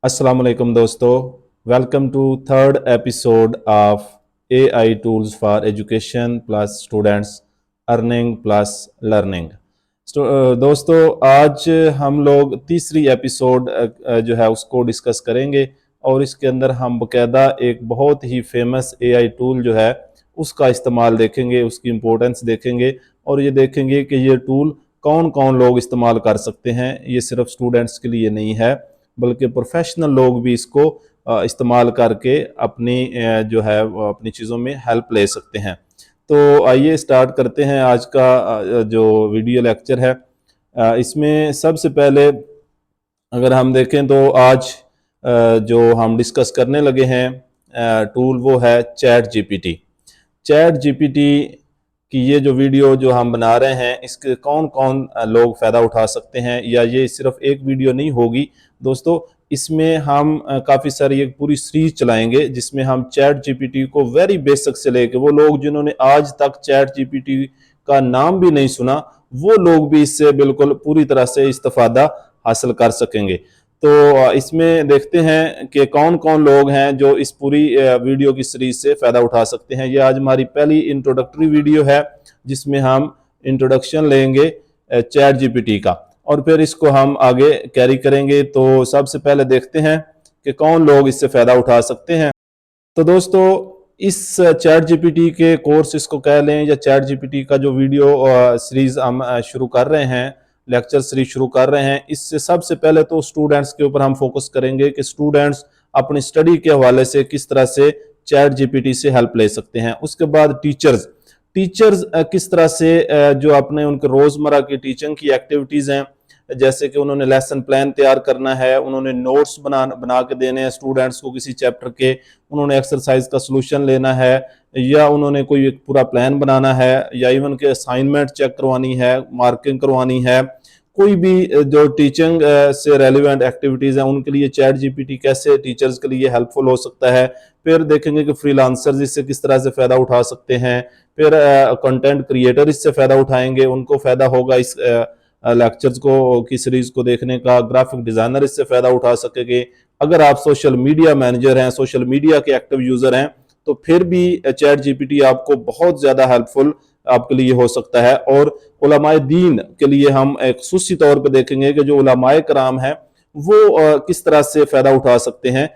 अस्सलाम वालेकुम दोस्तों, welcome to third episode of AI tools for education plus students earning plus learning. दोस्तों, आज हम लोग तीसरी एपिसोड जो है उसको डिस्कस करेंगे और इसके अंदर हम बकायदा एक बहुत ही फेमस एआई टूल जो है उसका इस्तेमाल देखेंगे, उसकी इम्पोर्टेंस देखेंगे और ये देखेंगे कि ये टूल कौन कौन लोग इस्तेमाल कर सकते हैं। ये सिर्फ स्टूडेंट्स के लिए नहीं है बल्कि प्रोफेशनल लोग भी इसको इस्तेमाल करके अपनी जो है अपनी चीज़ों में हेल्प ले सकते हैं। तो आइए स्टार्ट करते हैं आज का जो वीडियो लेक्चर है। इसमें सबसे पहले अगर हम देखें तो आज जो हम डिस्कस करने लगे हैं टूल वो है चैट जीपीटी। चैट जीपीटी कि ये जो वीडियो जो हम बना रहे हैं इसके कौन कौन लोग फ़ायदा उठा सकते हैं, या ये सिर्फ एक वीडियो नहीं होगी दोस्तों। इसमें हम काफ़ी सारी एक पूरी सीरीज चलाएंगे जिसमें हम चैट जीपीटी को वेरी बेसिक से लेके वो लोग जिन्होंने आज तक चैट जीपीटी का नाम भी नहीं सुना वो लोग भी इससे बिल्कुल पूरी तरह से इस्तेफादा हासिल कर सकेंगे। तो इसमें देखते हैं कि कौन कौन लोग हैं जो इस पूरी वीडियो की सीरीज से फ़ायदा उठा सकते हैं। ये आज हमारी पहली इंट्रोडक्टरी वीडियो है जिसमें हम इंट्रोडक्शन लेंगे चैट जीपीटी का और फिर इसको हम आगे कैरी करेंगे। तो सबसे पहले देखते हैं कि कौन लोग इससे फ़ायदा उठा सकते हैं। तो दोस्तों, इस चैट जीपीटी के कोर्स इसको कह लें या चैट जीपीटी का जो वीडियो सीरीज हम शुरू कर रहे हैं, लेक्चर सीरीज शुरू कर रहे हैं, इससे सबसे पहले तो स्टूडेंट्स के ऊपर हम फोकस करेंगे कि स्टूडेंट्स अपनी स्टडी के हवाले से किस तरह से चैट जीपीटी से हेल्प ले सकते हैं। उसके बाद टीचर्स टीचर्स किस तरह से जो अपने उनके रोज़मर्रा की टीचिंग की एक्टिविटीज़ हैं, जैसे कि उन्होंने लेसन प्लान तैयार करना है, उन्होंने नोट्स बना के देने हैं स्टूडेंट्स को किसी चैप्टर के, उन्होंने एक्सरसाइज का सलूशन लेना है, या उन्होंने कोई एक पूरा प्लान बनाना है, या इवन के असाइनमेंट चेक करवानी है, मार्किंग करवानी है, कोई भी जो टीचिंग से रेलिवेंट एक्टिविटीज़ हैं उनके लिए चैट जीपीटी कैसे टीचर्स के लिए हेल्पफुल हो सकता है। फिर देखेंगे कि फ्रीलांसर्स इससे किस तरह से फ़ायदा उठा सकते हैं। फिर कंटेंट क्रिएटर इससे फ़ायदा उठाएंगे, उनको फ़ायदा होगा इस लेक्चर्स को की सीरीज को देखने का। ग्राफिक डिज़ाइनर इससे फ़ायदा उठा सकेंगे। अगर आप सोशल मीडिया मैनेजर हैं, सोशल मीडिया के एक्टिव यूज़र हैं, तो फिर भी चैट जीपीटी आपको बहुत ज़्यादा हेल्पफुल आपके लिए हो सकता है। और उलमाए दीन के लिए हम एक खुसूसी तौर पर देखेंगे कि जो उलमाए कराम हैं वो किस तरह से फ़ायदा उठा सकते हैं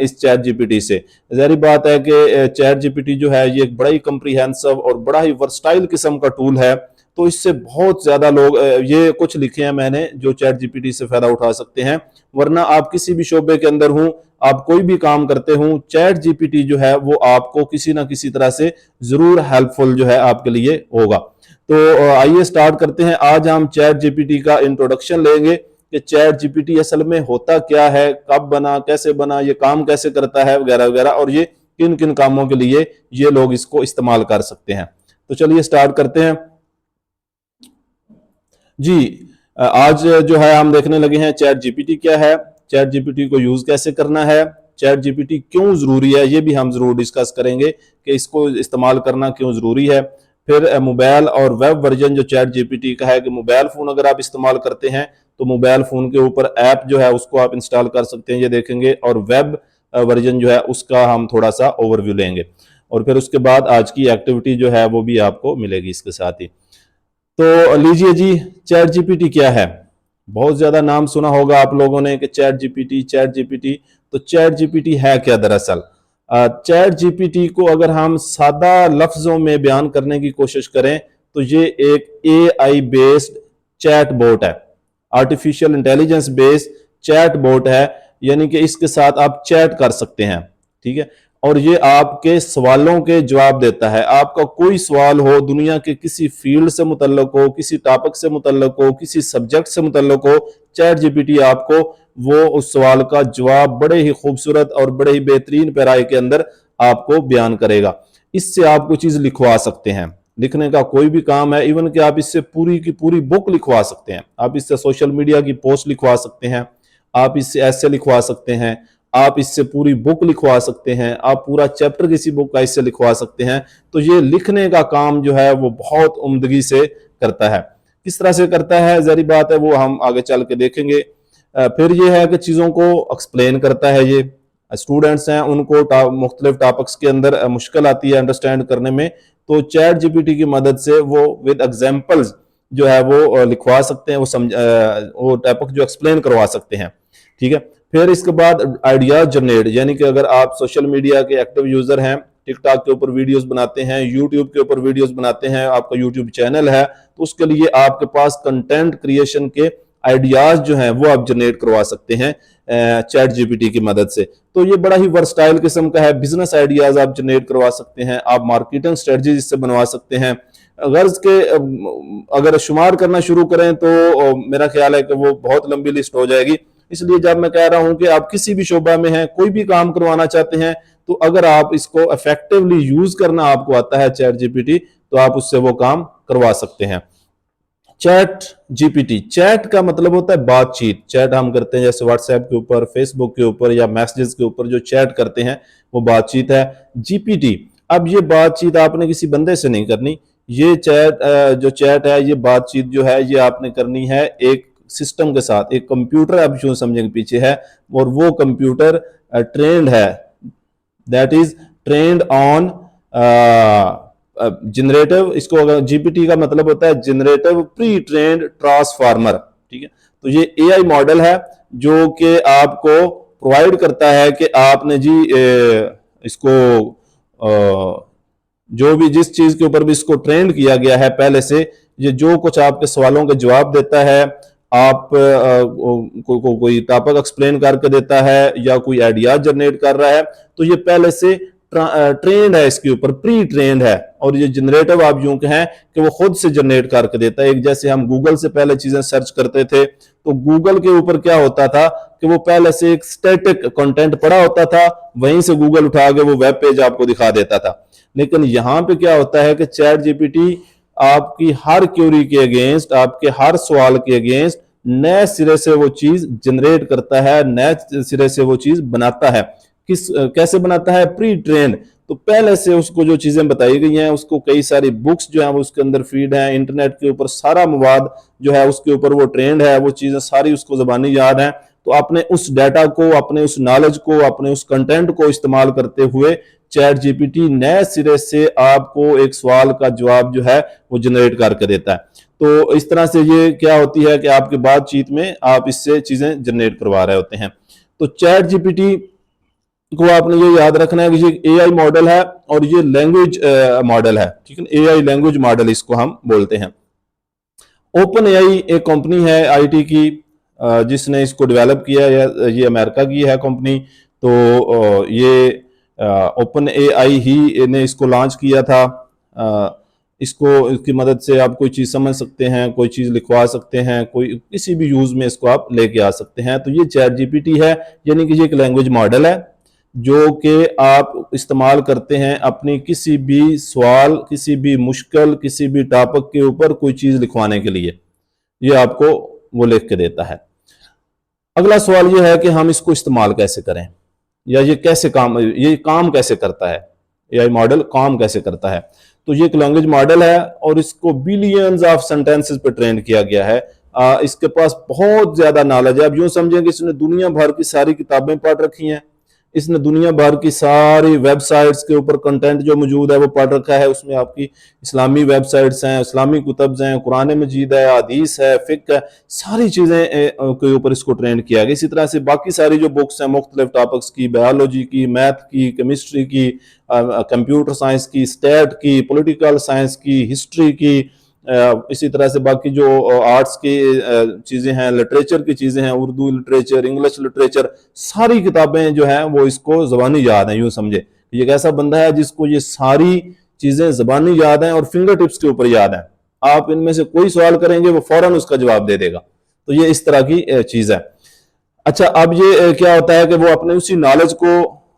इस चैट जीपीटी से। ज़ाहिर बात है कि चैट जीपीटी जो है ये एक बड़ा ही कम्प्रीहेंसिव और बड़ा ही वर्सटाइल किस्म का टूल है। तो इससे बहुत ज़्यादा लोग ये कुछ लिखे हैं मैंने जो चैट जीपीटी से फ़ायदा उठा सकते हैं। वरना आप किसी भी शोबे के अंदर हूँ, आप कोई भी काम करते हूँ, चैट जीपीटी जो है वो आपको किसी ना किसी तरह से ज़रूर हेल्पफुल जो है आपके लिए होगा। तो आइए स्टार्ट करते हैं। आज हम चैट जीपीटी का इंट्रोडक्शन लेंगे कि चैट जीपीटी असल में होता क्या है, कब बना, कैसे बना, ये काम कैसे करता है, वगैरह वगैरह, और ये किन किन कामों के लिए ये लोग इसको इस्तेमाल कर सकते हैं। तो चलिए स्टार्ट करते हैं जी। आज जो है हम देखने लगे हैं चैट जीपीटी क्या है, चैट जीपीटी को यूज कैसे करना है, चैट जीपीटी क्यों जरूरी है, ये भी हम जरूर डिस्कस करेंगे कि इसको इस्तेमाल करना क्यों जरूरी है। फिर मोबाइल और वेब वर्जन जो चैट जीपीटी का है कि मोबाइल फोन अगर आप इस्तेमाल करते हैं तो मोबाइल फोन के ऊपर ऐप जो है उसको आप इंस्टॉल कर सकते हैं, ये देखेंगे। और वेब वर्जन जो है उसका हम थोड़ा सा ओवरव्यू लेंगे और फिर उसके बाद आज की एक्टिविटी जो है वो भी आपको मिलेगी इसके साथ ही। तो लीजिए जी, चैट जीपीटी क्या है। बहुत ज्यादा नाम सुना होगा आप लोगों ने कि चैट जीपीटी चैट जीपीटी। तो चैट जीपीटी है क्या दरअसल? चैट जीपीटी को अगर हम सादा लफ्जों में बयान करने की कोशिश करें तो ये एक एआई बेस्ड चैट बोट है, artificial intelligence based chat bot है। यानी कि इसके साथ आप चैट कर सकते हैं, ठीक है। और ये आपके सवालों के जवाब देता है। आपका कोई सवाल हो, दुनिया के किसी फील्ड से मुतल्लक हो, किसी टॉपिक से मुतल्लक हो, किसी सब्जेक्ट से मुतल्लक हो, चैट जीपीटी आपको वो उस सवाल का जवाब बड़े ही खूबसूरत और बड़े ही बेहतरीन पैराए के अंदर आपको बयान करेगा। इससे आप कोई चीज लिखवा सकते हैं, लिखने का कोई भी काम है, इवन कि आप इससे पूरी की पूरी बुक लिखवा सकते हैं। आप इससे सोशल मीडिया की पोस्ट लिखवा सकते हैं, आप इससे ऐसे लिखवा सकते हैं, आप इससे पूरी बुक लिखवा सकते हैं, आप पूरा चैप्टर किसी बुक का इससे लिखवा सकते हैं। तो ये लिखने का काम जो है वो बहुत उम्दगी से करता है। किस तरह से करता है, जरी बात है वो हम आगे चल के देखेंगे। फिर ये है कि चीज़ों को एक्सप्लेन करता है। ये स्टूडेंट्स हैं उनको मुख्तलिफ टॉपिक्स के अंदर मुश्किल आती है अंडरस्टैंड करने में, तो चैट जीपीटी की मदद से वो विद एग्जांपल्स जो है वो लिखवा सकते हैं, वो टॉपिक जो एक्सप्लेन करवा सकते हैं। ठीक है, फिर इसके बाद आइडियाज जनरेट, यानी कि अगर आप सोशल मीडिया के एक्टिव यूजर हैं, टिकटॉक के ऊपर वीडियोस बनाते हैं, यूट्यूब के ऊपर वीडियोस बनाते हैं, आपका यूट्यूब चैनल है, तो उसके लिए आपके पास कंटेंट क्रिएशन के आइडियाज जो हैं वो आप जनरेट करवा सकते हैं चैट जीपीटी की मदद से। तो ये बड़ा ही वर्सटाइल किस्म का है। बिजनेस आइडियाज आप जनरेट करवा सकते हैं, आप मार्केटिंग स्ट्रेटजी इससे बनवा सकते हैं। गर्ज के अगर शुमार करना शुरू करें तो मेरा ख्याल है कि वो बहुत लंबी लिस्ट हो जाएगी। इसलिए जब मैं कह रहा हूं कि आप किसी भी शोबा में हैं, कोई भी काम करवाना चाहते हैं, तो अगर आप इसको इफेक्टिवली यूज करना आपको आता है चैट जीपीटी, तो आप उससे वो काम करवा सकते हैं। चैट जीपीटी, चैट का मतलब होता है बातचीत। चैट हम करते हैं जैसे व्हाट्सएप के ऊपर, फेसबुक के ऊपर या मैसेजेस के ऊपर जो चैट करते हैं वो बातचीत है। जीपीटी, अब ये बातचीत आपने किसी बंदे से नहीं करनी, ये जो चैट है, ये बातचीत जो है ये आपने करनी है एक सिस्टम के साथ। एक कंप्यूटर आप जो समझेंगे पीछे है, और वो कंप्यूटर ट्रेंड है, that is trend on generative. इसको अगर जीपीटी का मतलब होता है जनरेटिव प्री ट्रेंड ट्रांसफार्मर। ठीक है, तो ये एआई मॉडल है जो कि आपको प्रोवाइड करता है कि आपने जी इसको जो भी जिस चीज के ऊपर भी इसको ट्रेंड किया गया है पहले से, ये जो कुछ आपके सवालों के जवाब देता है, आप कोई टॉपिक एक्सप्लेन करके देता है या कोई आइडिया जनरेट कर रहा है, तो ये पहले से ट्रेंड है, इसके ऊपर प्री ट्रेंड है। और ये जनरेटिव आप यूं कहें कि वो खुद से जनरेट करके देता है। एक जैसे हम गूगल से पहले चीजें सर्च करते थे, तो गूगल के ऊपर क्या होता था कि वो पहले से एक स्टैटिक कंटेंट पड़ा होता था, वहीं से गूगल उठा के वो वेब पेज आपको दिखा देता था। लेकिन यहां पे क्या होता है कि चैट जीपीटी आपकी हर क्यूरी के अगेंस्ट, आपके हर सवाल के अगेंस्ट नए सिरे से वो चीज जनरेट करता है, नए सिरे से वो चीज बनाता है। कैसे बनाता है? Pre train. तो पहले से उसको जो चीजें बताई गई हैं, उसको कई सारी बुक्स जो है वो उसके अंदर फीड है, इंटरनेट के ऊपर सारा मवाद जो है उसके ऊपर वो ट्रेंड है, वो चीजें सारी उसको जबानी याद है। तो अपने उस डाटा को, अपने उस नॉलेज को, अपने उस कंटेंट को इस्तेमाल करते हुए चैट जीपीटी नए सिरे से आपको एक सवाल का जवाब जो है वो जनरेट करके देता है। तो इस तरह से ये क्या होती है कि आपकी बातचीत में आप इससे चीजें जनरेट करवा रहे होते हैं। तो चैट जीपीटी को आपने ये याद रखना है कि ये एआई मॉडल है और ये लैंग्वेज मॉडल है। ठीक है, एआई लैंग्वेज मॉडल इसको हम बोलते हैं। ओपन एआई एक कंपनी है आईटी की जिसने इसको डेवलप किया है, ये अमेरिका की है कंपनी। तो ये ओपन एआई ही ने इसको लॉन्च किया था। इसकी मदद से आप कोई चीज़ समझ सकते हैं, कोई चीज़ लिखवा सकते हैं, कोई किसी भी यूज़ में इसको आप लेके आ सकते हैं। तो ये चैट जीपीटी है, यानी कि ये एक लैंग्वेज मॉडल है जो कि आप इस्तेमाल करते हैं अपनी किसी भी सवाल, किसी भी मुश्किल, किसी भी टॉपिक के ऊपर कोई चीज़ लिखवाने के लिए, ये आपको वो लिख के देता है। अगला सवाल ये है कि हम इसको इस्तेमाल कैसे करें, या ये काम कैसे करता है, एआई मॉडल काम कैसे करता है। तो ये एक लैंग्वेज मॉडल है और इसको बिलियंस ऑफ सेंटेंसेस पे ट्रेन किया गया है। इसके पास बहुत ज्यादा नॉलेज है। अब यूं समझें कि इसने दुनिया भर की सारी किताबें पढ़ रखी हैं, इसने दुनिया भर की सारी वेबसाइट्स के ऊपर कंटेंट जो मौजूद है वो पढ़ रखा है। उसमें आपकी इस्लामी वेबसाइट्स हैं, इस्लामी कुतब्स हैं, कुरान मजीद है, हदीस है, फिक्र है, सारी चीज़ें के ऊपर इसको ट्रेंड किया गया। इसी तरह से बाकी सारी जो बुक्स हैं मुख्तलिफ टॉपिक्स की, बायोलॉजी की, मैथ की, केमिस्ट्री की, कंप्यूटर साइंस की, स्टैट की, पॉलिटिकल साइंस की, हिस्ट्री की, इसी तरह से बाकी जो आर्ट्स की चीज़ें हैं, लिटरेचर की चीज़ें हैं, उर्दू लिटरेचर, इंग्लिश लिटरेचर, सारी किताबें जो हैं वो इसको ज़बानी याद हैं। यूँ समझे ये एक ऐसा बंदा है जिसको ये सारी चीज़ें ज़बानी याद हैं और फिंगर टिप्स के ऊपर याद हैं। आप इनमें से कोई सवाल करेंगे वो फौरन उसका जवाब दे देगा। तो ये इस तरह की चीज़ है। अच्छा, अब ये क्या होता है कि वो अपने उसी नॉलेज को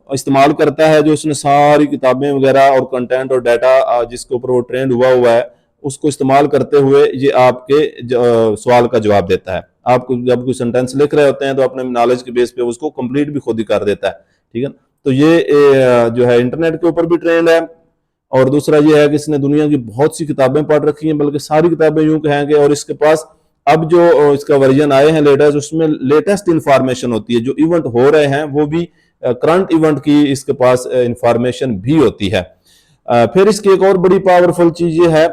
इस्तेमाल करता है जो उसने सारी किताबें वगैरह और कंटेंट और डाटा जिसके ऊपर वो ट्रेंड हुआ है, उसको इस्तेमाल करते हुए ये आपके सवाल का जवाब देता है। आप जब कोई सेंटेंस लिख रहे होते हैं तो अपने नॉलेज के बेस पे उसको कंप्लीट भी खुद ही कर देता है। ठीक है, तो ये जो है इंटरनेट के ऊपर भी ट्रेंड है। और दूसरा ये है कि इसने दुनिया की बहुत सी किताबें पढ़ रखी हैं, बल्कि सारी किताबें यूं कहेंगे, और इसके पास अब जो इसका वर्जन आए हैं लेटेस्ट, उसमें लेटेस्ट इंफॉर्मेशन होती है, जो इवेंट हो रहे हैं वो भी करंट इवेंट की इसके पास इंफॉर्मेशन भी होती है। फिर इसकी एक और बड़ी पावरफुल चीज ये है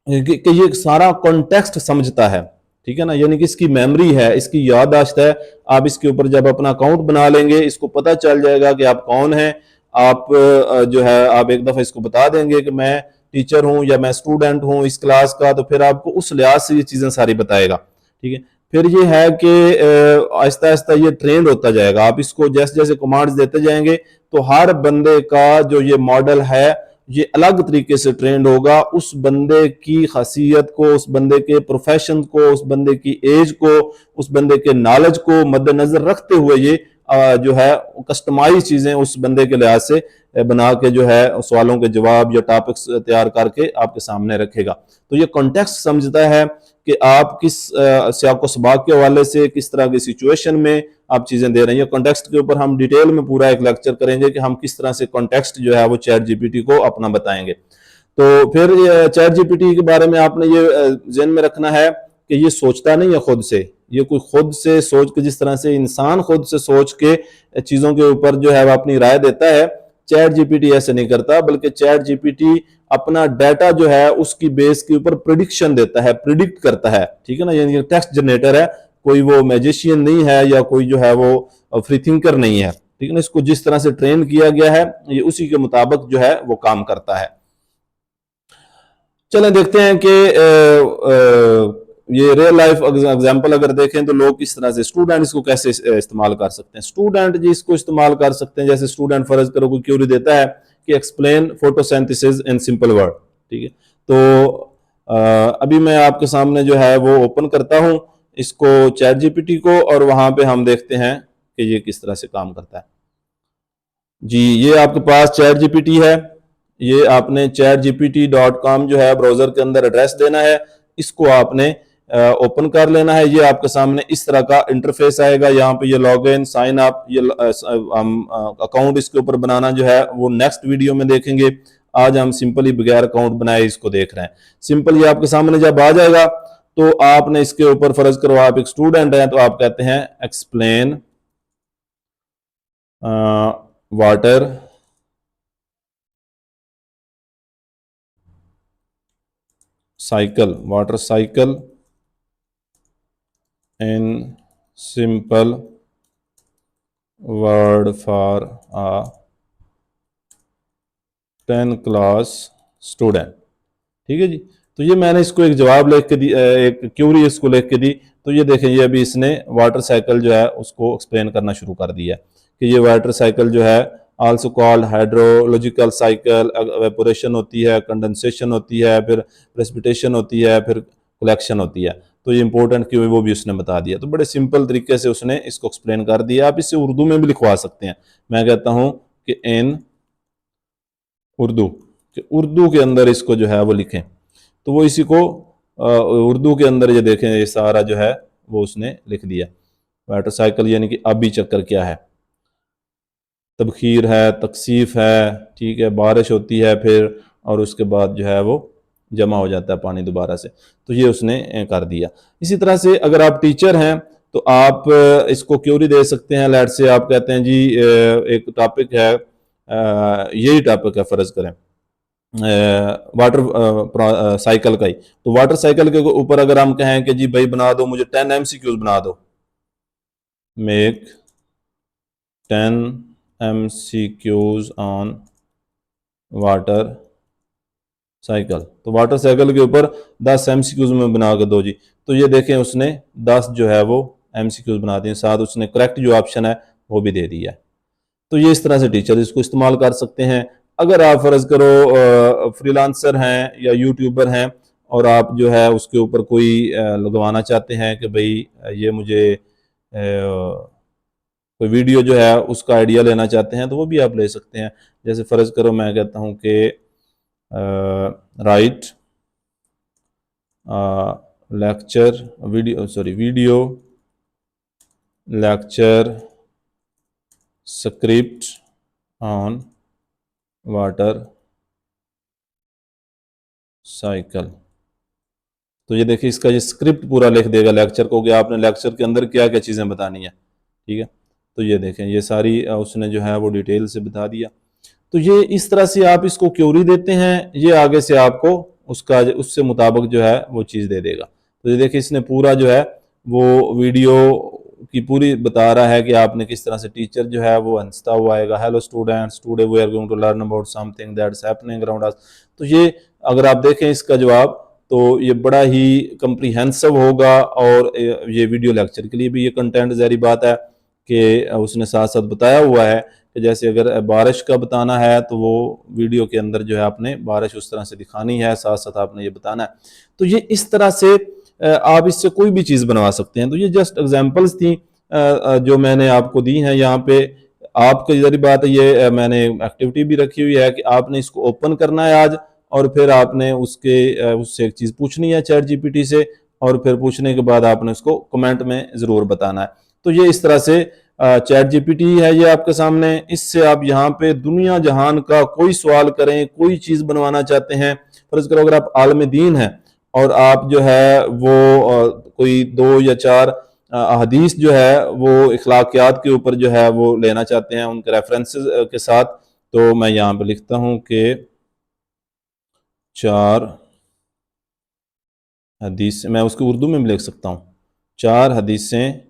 कि ये सारा कॉन्टेक्स्ट समझता है, ठीक है ना, यानी कि इसकी मेमोरी है, इसकी याददाश्त है। आप इसके ऊपर जब अपना अकाउंट बना लेंगे, इसको पता चल जाएगा कि आप कौन हैं। आप जो है आप एक दफा इसको बता देंगे कि मैं टीचर हूं या मैं स्टूडेंट हूं इस क्लास का, तो फिर आपको उस लिहाज से ये चीजें सारी बताएगा, ठीक है। फिर ये है कि आहिस्ता आहिस्ता ये ट्रेंड होता जाएगा, आप इसको जैसे जैसे कमांड्स देते जाएंगे तो हर बंदे का जो ये मॉडल है ये अलग तरीके से ट्रेंड होगा, उस बंदे की खासियत को, उस बंदे के प्रोफेशन को, उस बंदे की एज को, उस बंदे के नॉलेज को मद्देनजर रखते हुए ये जो है कस्टमाइज चीजें उस बंदे के लिहाज से बना के जो है सवालों के जवाब या टॉपिक्स तैयार करके आपके सामने रखेगा। तो ये कॉन्टेक्स्ट समझता है कि आप किस सियाक व सबाक के हवाले से किस तरह की सिचुएशन में आप चीजें दे रहे हैं। कॉन्टेक्स्ट के ऊपर हम डिटेल में पूरा एक लेक्चर करेंगे कि हम किस तरह से कॉन्टेक्स्ट जो है वो चैट जीपीटी को अपना बताएंगे। तो फिर चैट जीपीटी के बारे में आपने ये ज़हन में रखना है कि ये सोचता नहीं है खुद से, ये कोई खुद से सोच के, जिस तरह से इंसान खुद से सोच के चीजों के ऊपर जो है वो अपनी राय देता है, चैट जीपीटी ऐसे नहीं करता, बल्कि चैट जीपीटी अपना डाटा जो है उसकी बेस के ऊपर प्रिडिक्शन देता है, प्रिडिक्ट करता है, ठीक है ना। यानी टेक्स्ट जनरेटर है, कोई वो मैजिशियन नहीं है या कोई जो है वो फ्री थिंकर नहीं है, ठीक है ना। इसको जिस तरह से ट्रेन किया गया है ये उसी के मुताबिक जो है वो काम करता है। चलें देखते हैं कि ये रियल लाइफ एग्जांपल अगर देखें तो लोग किस तरह से, स्टूडेंट इसको कैसे इस्तेमाल कर सकते हैं। स्टूडेंट जी इसको इस्तेमाल कर सकते हैं, जैसे स्टूडेंट फर्ज करो कोई क्यूरी देता है कि explain photosynthesis in simple word, ठीक है। तो अभी मैं आपके सामने जो है वो ओपन करता हूं इसको चैट जीपीटी को, और वहां पे हम देखते हैं कि ये किस तरह से काम करता है। जी ये आपके पास चैट जीपीटी है, ये आपने chatgpt.com जो है ब्राउजर के अंदर एड्रेस देना है, इसको आपने ओपन कर लेना है। ये आपके सामने इस तरह का इंटरफेस आएगा, यहाँ पे ये लॉग इन साइन अप, ये हम अकाउंट इसके ऊपर बनाना जो है वो नेक्स्ट वीडियो में देखेंगे। आज हम सिंपली बगैर अकाउंट बनाए इसको देख रहे हैं। सिंपल ये आपके सामने जब आ जाएगा तो आपने इसके ऊपर फर्ज करो आप एक स्टूडेंट हैं तो आप कहते हैं explain water cycle, water cycle in simple word for a 10 class student, ठीक है जी। तो ये मैंने इसको एक जवाब लिख के दी, एक क्यूरी इसको लिख के दी। तो ये देखें ये अभी इसने वाटर साइकिल जो है उसको एक्सप्लेन करना शुरू कर दिया कि ये वाटर साइकिल जो है also called hydrological cycle, evaporation होती है, कंडेंसेशन होती है, फिर प्रेसिपिटेशन होती है, फिर कलेक्शन होती है। तो ये इंपॉर्टेंट क्यों है वो भी उसने बता दिया। तो बड़े सिंपल तरीके से उसने इसको एक्सप्लेन कर दिया। आप इसे उर्दू में भी लिखवा सकते हैं। मैं कहता हूं कि इन उर्दू, कि उर्दू के अंदर इसको जो है वो लिखें, तो वो इसी को उर्दू के अंदर ये देखें ये सारा जो है वो उसने लिख दिया। वाटर साइकिल यानी कि आबी चक्कर क्या है, तबखीर है, तकसीफ है, ठीक है, बारिश होती है फिर, और उसके बाद जो है वो जमा हो जाता है पानी दोबारा से। तो ये उसने कर दिया। इसी तरह से अगर आप टीचर हैं तो आप इसको क्यूरी दे सकते हैं। लेट से आप कहते हैं जी एक टॉपिक है, यही टॉपिक है फर्ज करें वाटर साइकिल का ही। तो वाटर साइकिल के ऊपर अगर हम कहें कि जी भाई बना दो मुझे 10 MCQs बना दो, make 10 MCQs on water cycle, तो वाटर साइकिल के ऊपर 10 MCQs में बना के दो जी। तो ये देखें उसने 10 जो है वो MCQs बना दिए, साथ उसने करेक्ट जो ऑप्शन है वो भी दे दिया है। तो ये इस तरह से टीचर इसको इस्तेमाल कर सकते हैं। अगर आप फर्ज करो फ्रीलांसर हैं या यूट्यूबर हैं और आप जो है उसके ऊपर कोई लगवाना चाहते हैं कि भाई ये मुझे कोई वीडियो जो है उसका आइडिया लेना चाहते हैं तो वो भी आप ले सकते हैं। जैसे फर्ज करो मैं कहता हूँ कि right lecture video lecture script on water cycle. तो ये देखिए इसका ये स्क्रिप्ट पूरा लिख देगा लेक्चर को कि आपने लेक्चर के अंदर क्या क्या चीज़ें बतानी है, ठीक है। तो ये देखें ये सारी उसने जो है वो डिटेल से बता दिया। तो ये इस तरह से आप इसको क्यूरी देते हैं, ये आगे से आपको उसका उससे मुताबिक जो है वो चीज़ दे देगा। तो ये देखिए इसने पूरा जो है वो वीडियो की पूरी बता रहा है कि आपने किस तरह से टीचर जो है वो हंसता हुआ आएगा, hello students today we are going to learn about something that's happening around us. तो ये अगर आप देखें इसका जवाब तो ये बड़ा ही कम्प्रीहेंसिव होगा, और ये वीडियो लेक्चर के लिए भी ये कंटेंट ज़ाहिर बात है कि उसने साथ साथ बताया हुआ है कि जैसे अगर बारिश का बताना है तो वो वीडियो के अंदर जो है आपने बारिश उस तरह से दिखानी है, साथ साथ आपने ये बताना है। तो ये इस तरह से आप इससे कोई भी चीज़ बनवा सकते हैं। तो ये जस्ट एग्जांपल्स थी जो मैंने आपको दी हैं यहाँ पे। आपकी जरी बात है, ये मैंने एक्टिविटी भी रखी हुई है कि आपने इसको ओपन करना है आज, और फिर आपने उससे एक चीज़ पूछनी है चैट जीपीटी से, और फिर पूछने के बाद आपने उसको कमेंट में ज़रूर बताना है। तो ये इस तरह से चैट जीपीटी है ये आपके सामने, इससे आप यहाँ पे दुनिया जहान का कोई सवाल करें, कोई चीज़ बनवाना चाहते हैं। फर्ज करो अगर आप आलम दीन हैं और आप जो है वो कोई 2 या 4 हदीस जो है वो इखलाकियात के ऊपर जो है वो लेना चाहते हैं उनके रेफरेंसेस के साथ, तो मैं यहाँ पे लिखता हूँ कि 4 हदीस, मैं उसको उर्दू में भी लिख सकता हूँ, 4 हदीसें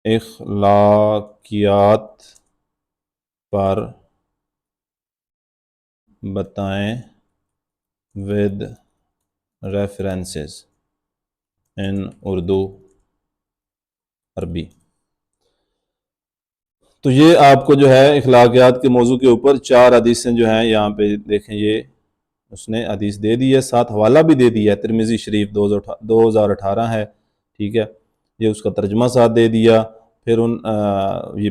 इखलाकियात पर बताएं विद रेफरेंसेस इन उर्दू अरबी। तो ये आपको जो है इखलाकियात के मौजू के ऊपर 4 हदीसें जो हैं यहाँ पे देखें, ये उसने हदीस दे दी है, साथ हवाला भी दे दिया है, तिरमिज़ी शरीफ 2018 है, ठीक है। ये उसका तर्जमा साथ दे दिया। फिर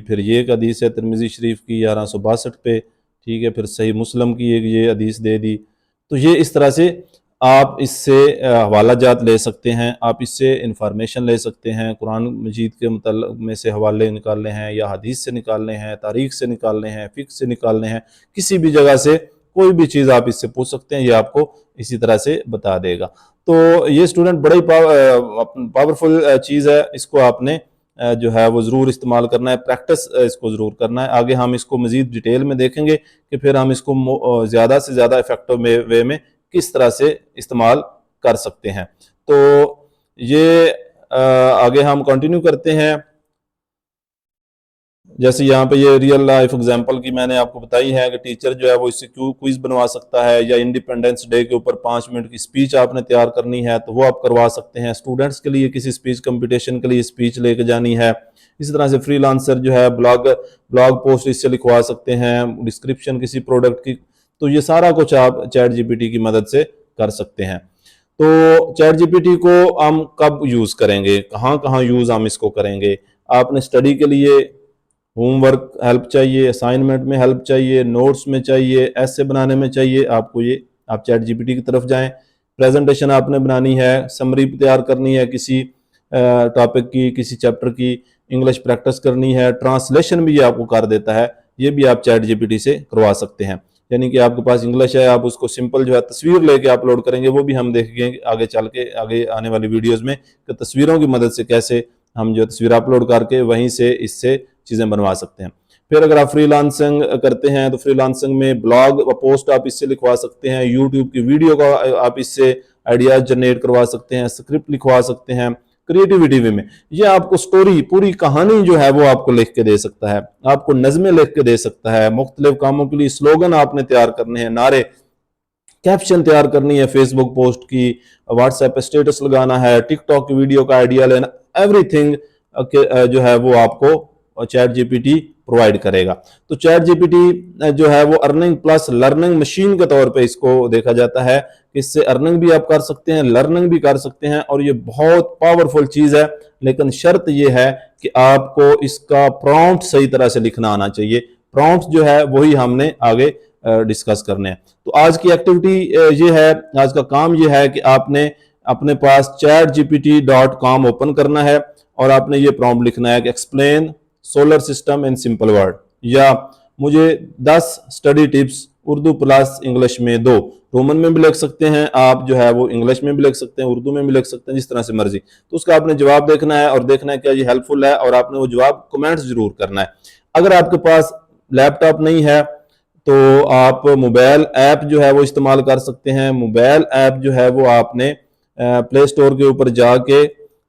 फिर ये एक हदीस है तिरमिज़ी शरीफ की 1162 पे, ठीक है। फिर सही मुस्लिम की एक ये हदीस दे दी। तो ये इस तरह से आप इससे हवाला जात ले सकते हैं, आप इससे इंफॉर्मेशन ले सकते हैं, कुरान मजीद के मतलब में से हवाले निकालने हैं या हदीस से निकालने हैं, तारीख से निकालने हैं, फ़िक़्ह से निकालने हैं, किसी भी जगह से कोई भी चीज़ आप इससे पूछ सकते हैं, ये आपको इसी तरह से बता देगा। तो ये स्टूडेंट बड़ा ही पावरफुल चीज़ है, इसको आपने जो है वो ज़रूर इस्तेमाल करना है, प्रैक्टिस इसको ज़रूर करना है। आगे हम इसको मज़ीद डिटेल में देखेंगे कि फिर हम इसको ज़्यादा से ज़्यादा इफेक्टिव वे में किस तरह से इस्तेमाल कर सकते हैं। तो ये आगे हम कंटिन्यू करते हैं। जैसे यहाँ पे ये रियल लाइफ एग्जांपल की मैंने आपको बताई है कि टीचर जो है वो इससे क्यों क्विज बनवा सकता है, या इंडिपेंडेंस डे के ऊपर 5 मिनट की स्पीच आपने तैयार करनी है तो वो आप करवा सकते हैं। स्टूडेंट्स के लिए किसी स्पीच कंपटीशन के लिए स्पीच लेके जानी है, इसी तरह से फ्रीलांसर जो है ब्लॉग पोस्ट इससे लिखवा सकते हैं, डिस्क्रिप्शन किसी प्रोडक्ट की। तो ये सारा कुछ आप चैट जीपीटी की मदद से कर सकते हैं। तो चैट जीपीटी को हम कब यूज़ करेंगे, कहाँ कहाँ यूज़ हम इसको करेंगे? आपने स्टडी के लिए होमवर्क हेल्प चाहिए, असाइनमेंट में हेल्प चाहिए, नोट्स में चाहिए, ऐसे बनाने में चाहिए, आपको ये आप चैट जीपीटी की तरफ जाएं। प्रेजेंटेशन आपने बनानी है, समरी तैयार करनी है किसी टॉपिक की, किसी चैप्टर की, इंग्लिश प्रैक्टिस करनी है, ट्रांसलेशन भी ये आपको कर देता है, ये भी आप चैट जीपीटी से करवा सकते हैं। यानी कि आपके पास इंग्लिश है, आप उसको सिंपल जो है तस्वीर लेके अपलोड करेंगे, वो भी हम देखेंगे आगे चल के, आगे आने वाली वीडियोज़ में, कि तस्वीरों की मदद से कैसे हम जो तस्वीर अपलोड करके वहीं से इससे चीज़ें बनवा सकते हैं। फिर अगर आप फ्रीलांसिंग करते हैं तो फ्रीलांसिंग में ब्लॉग व पोस्ट आप इससे लिखवा सकते हैं, यूट्यूब की वीडियो का आप इससे आइडियाज जनरेट करवा सकते हैं, स्क्रिप्ट लिखवा सकते हैं। क्रिएटिविटी वे में ये आपको स्टोरी, पूरी कहानी जो है वो आपको लिख के दे सकता है, आपको नज़में लिख के दे सकता है, मुख्तलिफ कामों के लिए स्लोगन आपने तैयार करने हैं, नारे, कैप्शन तैयार करनी है, फेसबुक पोस्ट की, व्हाट्सएप पे स्टेटस लगाना है, टिकटॉक की वीडियो का आइडिया लेना, एवरीथिंग जो है वो आपको चैट जीपीटी प्रोवाइड करेगा। तो चैट जीपीटी जो है वो अर्निंग प्लस लर्निंग मशीन के तौर पे इसको देखा जाता है कि इससे अर्निंग भी आप कर सकते हैं, लर्निंग भी कर सकते हैं, और ये बहुत पावरफुल चीज़ है। लेकिन शर्त ये है कि आपको इसका प्रॉम्प्ट सही तरह से लिखना आना चाहिए। प्रॉम्प्ट जो है वही हमने आगे डिस्कस करने हैं। तो आज की एक्टिविटी ये है, आज का काम ये है कि आपने अपने पास chatgpt.com ओपन करना है और आपने ये प्रॉम्प्ट लिखना है कि explain solar system in simple word, या मुझे 10 study tips Urdu plus English में दो। रोमन में भी लिख सकते हैं आप, जो है वो इंग्लिश में भी लिख सकते हैं, उर्दू में भी लिख सकते हैं, जिस तरह से मर्जी। तो उसका आपने जवाब देखना है और देखना है क्या ये हेल्पफुल है, और आपने वो जवाब कमेंट्स जरूर करना है। अगर आपके पास लैपटॉप नहीं है तो आप मोबाइल ऐप जो है वो इस्तेमाल कर सकते हैं। मोबाइल ऐप जो है वो आपने प्ले स्टोर के ऊपर जाके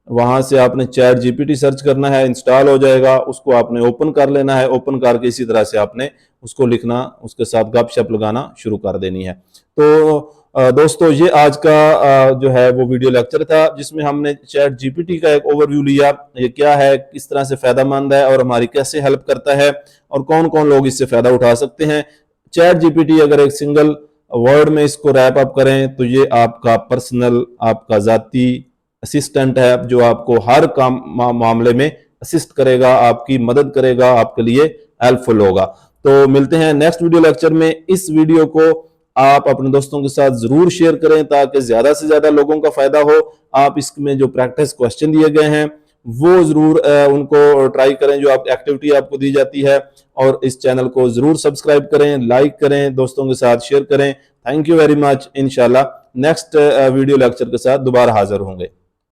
वहां से आपने चैट जीपीटी सर्च करना है, इंस्टॉल हो जाएगा, उसको आपने ओपन कर लेना है। ओपन करके इसी तरह से आपने उसको लिखना, उसके साथ गपशप लगाना शुरू कर देनी है। तो दोस्तों ये आज का जो है वो वीडियो लेक्चर था, जिसमें हमने चैट जीपीटी का एक ओवरव्यू लिया, ये क्या है, किस तरह से फायदेमंद है और हमारी कैसे हेल्प करता है, और कौन कौन लोग इससे फायदा उठा सकते हैं। चैट जीपीटी अगर एक सिंगल वर्ड में इसको रैप अप करें तो ये आपका पर्सनल, आपका जाती असिस्टेंट है, जो आपको हर काम मामले में असिस्ट करेगा, आपकी मदद करेगा, आपके लिए हेल्पफुल होगा। तो मिलते हैं नेक्स्ट वीडियो लेक्चर में। इस वीडियो को आप अपने दोस्तों के साथ जरूर शेयर करें ताकि ज्यादा से ज्यादा लोगों का फायदा हो। आप इसमें जो प्रैक्टिस क्वेश्चन दिए गए हैं वो जरूर उनको ट्राई करें, जो आप एक्टिविटी आपको दी जाती है, और इस चैनल को जरूर सब्सक्राइब करें, लाइक करें, दोस्तों के साथ शेयर करें। Thank you very much. इंशाल्लाह नेक्स्ट वीडियो लेक्चर के साथ दोबारा हाजिर होंगे।